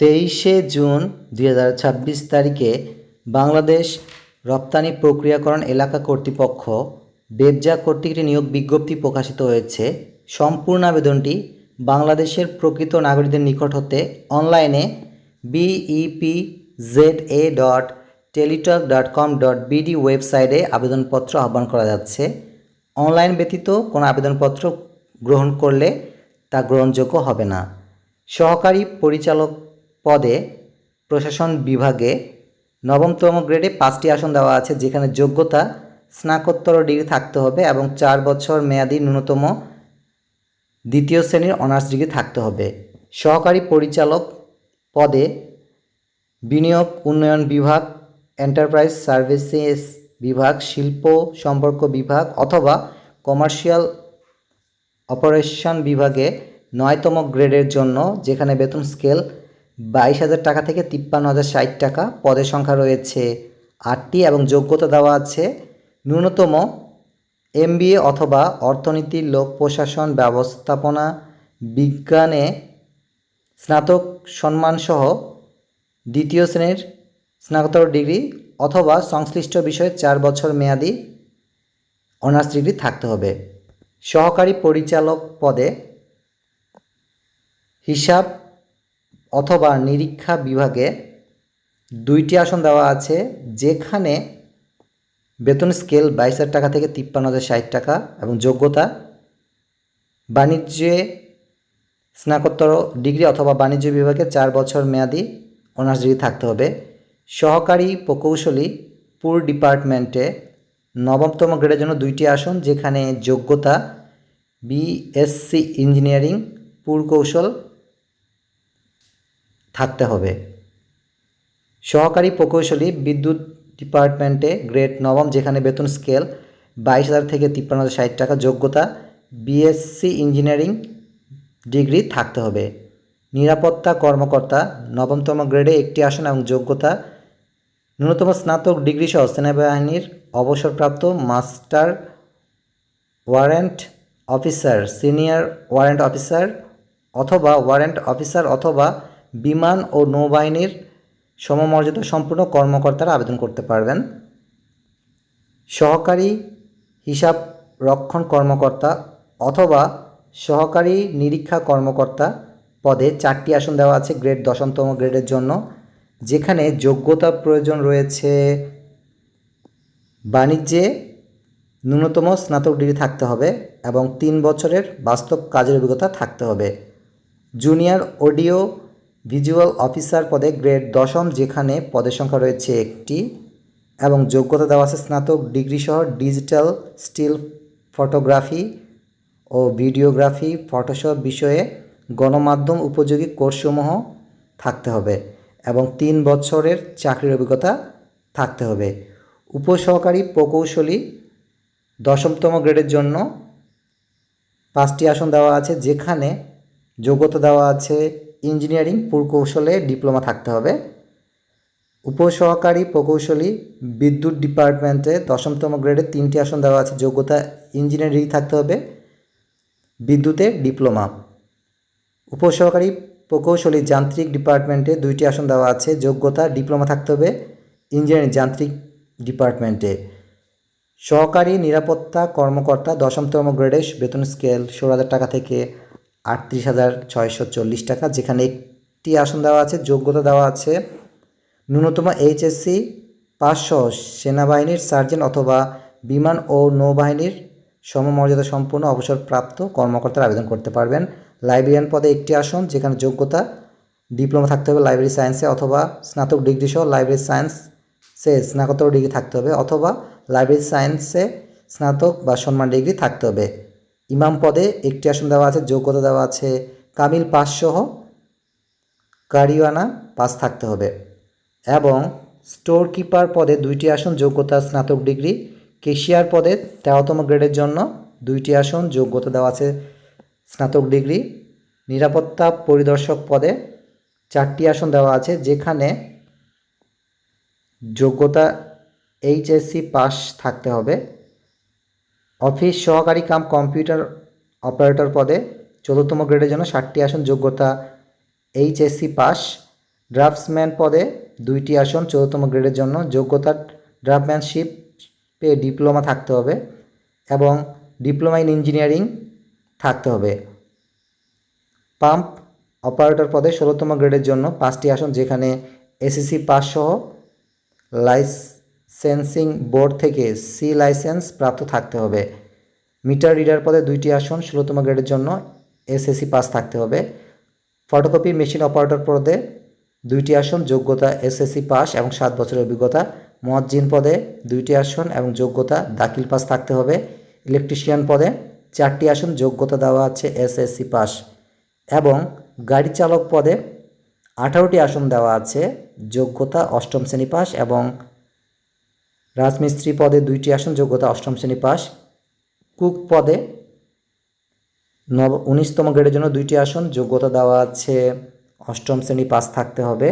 23 June 2026 তারিখে বাংলাদেশ রপ্তানি প্রক্রিয়াকরণ এলাকা কর্তৃপক্ষ বেবজা কর্তৃক একটি নিয়োগ বিজ্ঞপ্তি প্রকাশিত হয়েছে। সম্পূর্ণ আবেদনটি বাংলাদেশের প্রকৃত নাগরিকদের নিকট হতে অনলাইনে bepza.teletalk.com.bd ওয়েবসাইটে আবেদনপত্র আহ্বান করা যাচ্ছে। অনলাইন ব্যতীত কোনো আবেদনপত্র গ্রহণ করলে তা গ্রহণযোগ্য হবে না। সহকারী পরিচালক পদে প্রশাসন বিভাগে নবমতম গ্রেডে 5টি আসন দেওয়া আছে, যেখানে যোগ্যতা স্নাতকোত্তর ডিগ্রি থাকতে হবে এবং 4 বছর মেয়াদি ন্যূনতম দ্বিতীয় শ্রেণীর অনার্স ডিগ্রি থাকতে হবে। সহকারী পরিচালক পদে বিনিয়োগ উন্নয়ন বিভাগ, এন্টারপ্রাইজ সার্ভিসেস বিভাগ, শিল্প সম্পর্ক বিভাগ অথবা কমার্শিয়াল অপারেশন বিভাগে 9তম গ্রেডের জন্য, যেখানে বেতন স্কেল 22,000 টাকা থেকে 53,060 টাকা। পদের সংখ্যা রয়েছে 8টি এবং যোগ্যতা দেওয়া আছে ন্যূনতম MBA অথবা অর্থনীতি, লোক প্রশাসন, ব্যবস্থাপনা বিজ্ঞানে স্নাতক সম্মানসহ দ্বিতীয় শ্রেণীর স্নাতকোত্তর ডিগ্রি অথবা সংশ্লিষ্ট বিষয়ে 4 বছর মেয়াদি অনার্স ডিগ্রি থাকতে হবে। সহকারী পরিচালক পদে হিসাব অথবা নিরীক্ষা বিভাগে 2টি আসন দেওয়া আছে, যেখানে বেতন স্কেল 22,000 টাকা থেকে 53,060 টাকা এবং যোগ্যতা বাণিজ্যে স্নাতকোত্তর ডিগ্রি অথবা বাণিজ্য বিভাগে 4 বছর মেয়াদি অনার্স ডিগ্রি থাকতে হবে। সহকারী প্রকৌশলী পুর ডিপার্টমেন্টে নবমতম গ্রেডের জন্য 2টি আসন, যেখানে যোগ্যতা BSc ইঞ্জিনিয়ারিং পুরকৌশল থাকতে হবে। সহকারী প্রকৌশলী বিদ্যুৎ ডিপার্টমেন্টে গ্রেড 9, যেখানে বেতন স্কেল 22,000 থেকে 53,060 টাকা, যোগ্যতা BSc ইঞ্জিনিয়ারিং ডিগ্রি থাকতে হবে। নিরাপত্তা কর্মকর্তা নবমতম গ্রেডে 1টি আসন এবং যোগ্যতা ন্যূনতম স্নাতক ডিগ্রি সহ সেনাবাহিনীর অবসরপ্রাপ্ত master warrant officer, senior warrant officer অথবা বিমান ও নৌবাহিনীর সমমর্যাদা সম্পূর্ণ কর্মকর্তারা আবেদন করতে পারবেন। সহকারী হিসাব রক্ষণ কর্মকর্তা অথবা সহকারী নিরীক্ষা কর্মকর্তা পদে 4টি আসন দেওয়া আছে গ্রেড 10তম গ্রেডের জন্য, যেখানে যোগ্যতা প্রয়োজন রয়েছে বাণিজ্যে ন্যূনতম স্নাতক ডিগ্রি থাকতে হবে এবং 3 বছরের বাস্তব কাজের অভিজ্ঞতা থাকতে হবে। জুনিয়র অডিও ভিজুয়াল অফিসার পদে গ্রেড 10ম, যেখানে পদের সংখ্যা রয়েছে 1টি এবং যোগ্যতা দেওয়া আছে স্নাতক ডিগ্রি সহ ডিজিটাল স্টিল ফটোগ্রাফি ও ভিডিওগ্রাফি, ফটোশপ বিষয়ে গণমাধ্যম উপযোগী কোর্সসমূহ থাকতে হবে এবং 3 বছরের চাকরির অভিজ্ঞতা থাকতে হবে। উপসহকারী প্রকৌশলী 10তম গ্রেডের জন্য 5টি আসন দেওয়া আছে, যেখানে যোগ্যতা দেওয়া আছে ইঞ্জিনিয়ারিং পুরকৌশলে ডিপ্লোমা থাকতে হবে। উপসহকারী প্রকৌশলী বিদ্যুৎ ডিপার্টমেন্টে 10তম গ্রেডে 3টি আসন দেওয়া আছে, যোগ্যতা ইঞ্জিনিয়ারিং থাকতে হবে, বিদ্যুতে ডিপ্লোমা। উপসহকারী প্রকৌশলী যান্ত্রিক ডিপার্টমেন্টে 2টি আসন দেওয়া আছে, যোগ্যতা ডিপ্লোমা থাকতে হবে ইঞ্জিনিয়ারিং যান্ত্রিক ডিপার্টমেন্টে। সহকারী নিরাপত্তা কর্মকর্তা 10তম গ্রেডে বেতন স্কেল 16,000 টাকা থেকে 38,640 টাকা, যেখানে 1টি আসন দেওয়া আছে, যোগ্যতা দেওয়া আছে ন্যূনতম HSC পাস সহ সেনাবাহিনীর সার্জেন্ট অথবা বিমান ও নৌবাহিনীর সমমর্যাদা সম্পূর্ণ অবসরপ্রাপ্ত কর্মকর্তারা আবেদন করতে পারবেন। লাইব্রেরিয়ান পদে 1টি আসন, যেখানে যোগ্যতা ডিপ্লোমা থাকতে হবে লাইব্রেরি সায়েন্সে অথবা স্নাতক ডিগ্রি সহ লাইব্রেরি সায়েন্সে স্নাতকোত্তর ডিগ্রি থাকতে হবে অথবা লাইব্রেরি সায়েন্সে স্নাতক বা সম্মান ডিগ্রি থাকতে হবে। ইমাম পদে 1টি আসন দেওয়া আছে, যোগ্যতা দেওয়া আছে কামিল পাস সহ কারিওয়ানা পাস থাকতে হবে এবং স্টোর কিপার পদে 2টি আসন, যোগ্যতা স্নাতক ডিগ্রি। কেশিয়ার পদে 13তম গ্রেডের জন্য 2টি আসন, যোগ্যতা দেওয়া আছে স্নাতক ডিগ্রি। নিরাপত্তা পরিদর্শক পদে 4টি আসন দেওয়া আছে, যেখানে যোগ্যতা HSC পাস থাকতে হবে। অফিস সহকারী কাম কম্পিউটার অপারেটর পদে 14তম গ্রেডের জন্য 60টি আসন, যোগ্যতা HSC পাস ড্রাফটসম্যান পদে 2টি আসন 14তম গ্রেডের জন্য। যোগ্যতা ড্রাফটম্যানশিপে ডিপ্লোমা থাকতে হবে এবং ডিপ্লোমা ইন ইঞ্জিনিয়ারিং থাকতে হবে। পাম্প অপারেটর পদে 16তম গ্রেডের জন্য 5টি আসন, যেখানে এসএসসি পাস সহ লাইসেন্সিং বোর্ড থেকে সি লাইসেন্স প্রাপ্ত থাকতে হবে। মিটার রিডার পদে 2টি আসন 16তম গ্রেডের জন্য, এসএসসি পাস থাকতে হবে। ফটোকপি মেশিন অপারেটর পদে 2টি আসন, যোগ্যতা এসএসসি পাস এবং 7 বছরের অভিজ্ঞতা। মুয়াজ্জিন পদে 2টি আসন এবং যোগ্যতা দাখিল পাস থাকতে হবে। ইলেকট্রিশিয়ান পদে 4টি আসন, যোগ্যতা দেওয়া আছে এসএসসি পাস এবং গাড়ি চালক পদে 18টি আসন দেওয়া আছে, যোগ্যতা 8ম শ্রেণী পাস এবং রাজমিস্ত্রি পদে 2টি আসন, যোগ্যতা 8ম শ্রেণী পাস। কুক পদে 19তম গ্রেডের জন্য 2টি আসন, যোগ্যতা দেওয়া আছে 8ম শ্রেণী পাস থাকতে হবে।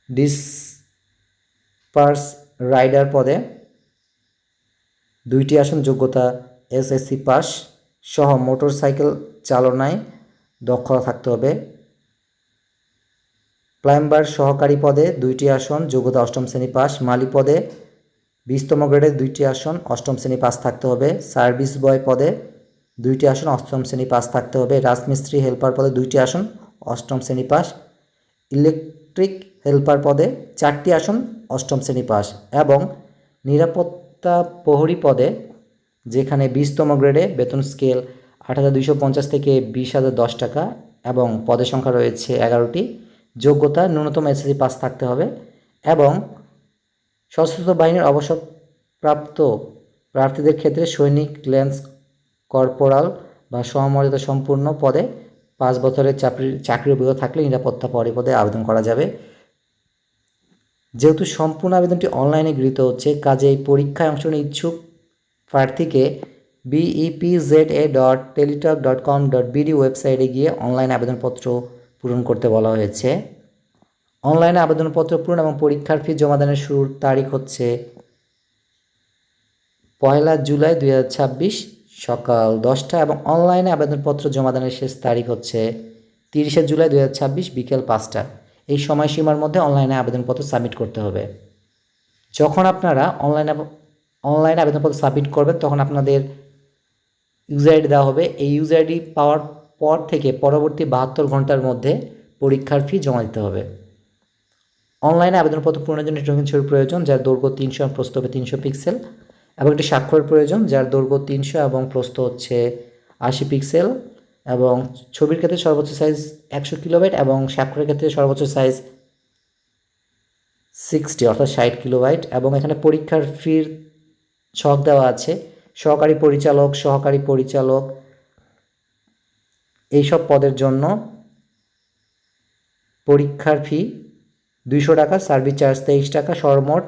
ডিসপার্স রাইডার পদে 2টি আসন, যোগ্যতা এসএসসি পাস সহ মোটর সাইকেল চালনায় দক্ষতা থাকতে হবে। প্লাম্বার সহকারী পদে 2টি আসন, যোগ্যতা 8ম শ্রেণী পাস। মালি পদে 20তম গ্রেডের 2টি আসন, 8ম শ্রেণী পাস থাকতে হবে। সার্ভিস বয় পদে 2টি আসন, 8ম শ্রেণী পাস থাকতে হবে। রাজমিস্ত্রি হেল্পার পদে 2টি আসন, 8ম শ্রেণী পাস। ইলেকট্রিক হেল্পার পদে 4টি আসন, 8ম শ্রেণী পাস এবং নিরাপত্তা প্রহরী পদে, যেখানে 20তম গ্রেডে বেতন স্কেল 8,250 থেকে 20,010 টাকা এবং পদের সংখ্যা রয়েছে 11টি, যোগ্যতা ন্যূনতম এসএসসি পাস থাকতে হবে এবং সশস্ত্র বাহিনীর অবসরপ্রাপ্ত প্রার্থীদের ক্ষেত্রে সৈনিক, ল্যান্স কর্পোরাল বা সমমর্যাদা সম্পূর্ণ পদে 5 বছরের চাকরির অভিজ্ঞতা থাকলে নিরাপত্তা প্রহরী পদে আবেদন করা যাবে। যেহেতু সম্পূর্ণ আবেদনটি অনলাইনে গৃহীত হচ্ছে, কাজেই পরীক্ষায় অংশগ্রহণের ইচ্ছুক প্রার্থীকে bepza.teletalk.com.bd ওয়েবসাইটে গিয়ে অনলাইন আবেদনপত্র পূরণ করতে বলা হয়েছে। অনলাইনে আবেদনপত্র পূরণ এবং পরীক্ষার ফি জমাদানের শুরুর তারিখ হচ্ছে 1 জুলাই 2026 সকাল 10টা এবং অনলাইনে আবেদনপত্র জমাদানের শেষ তারিখ হচ্ছে 30 জুলাই 2026 বিকেল 5টা। এই সময়সীমার মধ্যে অনলাইনে আবেদনপত্র সাবমিট করতে হবে। যখন আপনারা অনলাইনে আবেদনপত্র সাবমিট করবেন, তখন আপনাদের ইউজার আইডি দেওয়া হবে। এই ইউজার আইডি পাওয়ার পর থেকে পরবর্তী 72 ঘন্টার মধ্যে পরীক্ষার ফি জমা দিতে হবে। অনলাইনে আবেদনপত্র পূরণের জন্য একটি রঙিন ছবির প্রয়োজন, যার দৈর্ঘ্য 300 এবং প্রস্থ হবে 300 পিক্সেল এবং একটি স্বাক্ষরের প্রয়োজন, যার দৈর্ঘ্য 300 এবং প্রস্থ হচ্ছে 80 পিক্সেল এবং ছবির ক্ষেত্রে সর্বোচ্চ সাইজ 100 কিলোবাইট এবং স্বাক্ষরের ক্ষেত্রে সর্বোচ্চ সাইজ 60 অর্থাৎ 60 কিলোবাইট এবং এখানে পরীক্ষার ফির ছক দেওয়া আছে। সহকারী পরিচালক এইসব পদের জন্য পরীক্ষার ফি 200 টাকা, সার্ভিস চার্জ 23 টাকা, সর্বমোট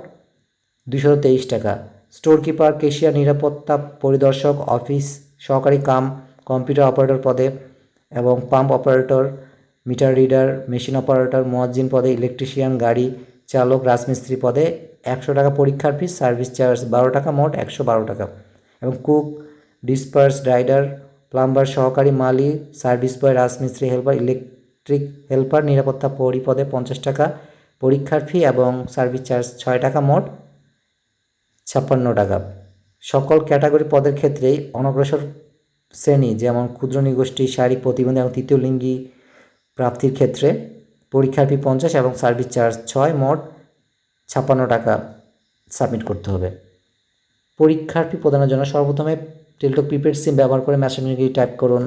223 টাকা। স্টোর কিপার, কেশিয়ার, নিরাপত্তা পরিদর্শক, অফিস সহকারী কম্পিউটার অপারেটর পদে এবং pump operator, meter reader, machine operator, মুয়াজ্জিন পদে, ইলেকট্রিশিয়ান, গাড়ি চালক, রাজমিস্ত্রি পদে 100 টাকা পরীক্ষার ফি, সার্ভিস চার্জ 12 টাকা, মোট 112 টাকা এবং কুক, ডিসপার্স রাইডার, প্লাম্বার সহকারী, মালি, সার্ভিস বয়, রাজমিস্ত্রি হেল্পার, ইলেকট্রিক হেল্পার, নিরাপত্তা প্রহরী পদে 50 টাকা পরীক্ষার ফি এবং সার্ভিস চার্জ 6 টাকা, মোট 56 টাকা। সকল ক্যাটাগরি পদের ক্ষেত্রেই অনগ্রসর শ্রেণী যেমন ক্ষুদ্র নৃগোষ্ঠী, শারীরিক প্রতিবন্ধী এবং তৃতীয় লিঙ্গী প্রার্থীর ক্ষেত্রে পরীক্ষার ফি 50 এবং সার্ভিস চার্জ 6, মোট 56 টাকা সাবমিট করতে হবে। পরীক্ষার ফি প্রদানের জন্য সর্বপ্রথমে টেলিটক প্রিপেড সিম ব্যবহার করে মেসেঞ্জারে গিয়ে টাইপ করুন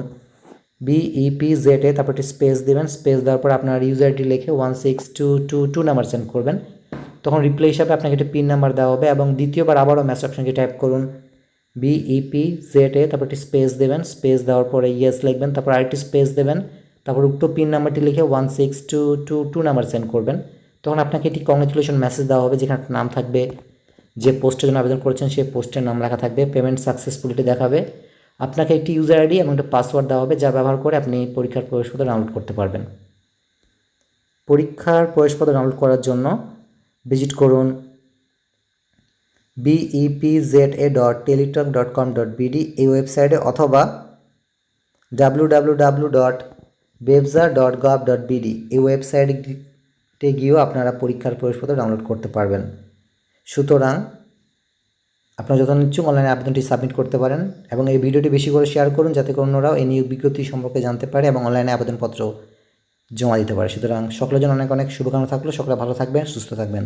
BEPZA, তারপর একটি স্পেস দেবেন। স্পেস দেওয়ার পর আপনার ইউজার আইডি লিখে 16222 নাম্বার সেন্ড করবেন। তখন রিপ্লাই হিসাবে আপনাকে একটি পিন নাম্বার দেওয়া হবে এবং দ্বিতীয়বার আবারও মেসেজ অপশনকে টাইপ করুন BEPZA, তারপর একটি স্পেস দেবেন। স্পেস দেওয়ার পরে ইয়েস লিখবেন, তারপর আরেকটি স্পেস দেবেন, তারপর উক্ত পিন নাম্বারটি লিখে 16222 নাম্বার সেন্ড করবেন। তখন আপনাকে একটি কংগ্রেচুলেশন মেসেজ দেওয়া হবে, যেখানে একটা নাম থাকবে, যে পোস্টের জন্য আবেদন করেছেন সেই পোস্টের নাম লেখা থাকবে। পেমেন্ট সাকসেসফুলিটি দেখাবে। আপনাকে একটি ইউজার আইডি এবং একটা পাসওয়ার্ড দেওয়া হবে, যা ব্যবহার করে আপনি পরীক্ষার প্রবেশপত্র ডাউনলোড করতে পারবেন। পরীক্ষার প্রবেশপত্র ডাউনলোড করার জন্য ভিজিট করুন bepza.teletalk.com.bd এই ওয়েবসাইটে অথবা www.bepza.teletalk.com.bd bevza.gov.bd এই ওয়েবসাইটে গিয়েও আপনারা পরীক্ষার প্রবেশপত্র ডাউনলোড করতে পারবেন। সুতরাং আপনারা যত ইচ্ছুক অনলাইনে আবেদনটি সাবমিট করতে পারেন এবং এই ভিডিওটি বেশি করে শেয়ার করুন যাতে করে অন্যরাও এই নিয়োগ বিজ্ঞপ্তি সম্পর্কে জানতে পারে এবং অনলাইনে আবেদনপত্র জমা দিতে পারে। সুতরাং সকলের জন্য অনেক অনেক শুভকামনা থাকলো। সকলে ভালো থাকবেন, সুস্থ থাকবেন।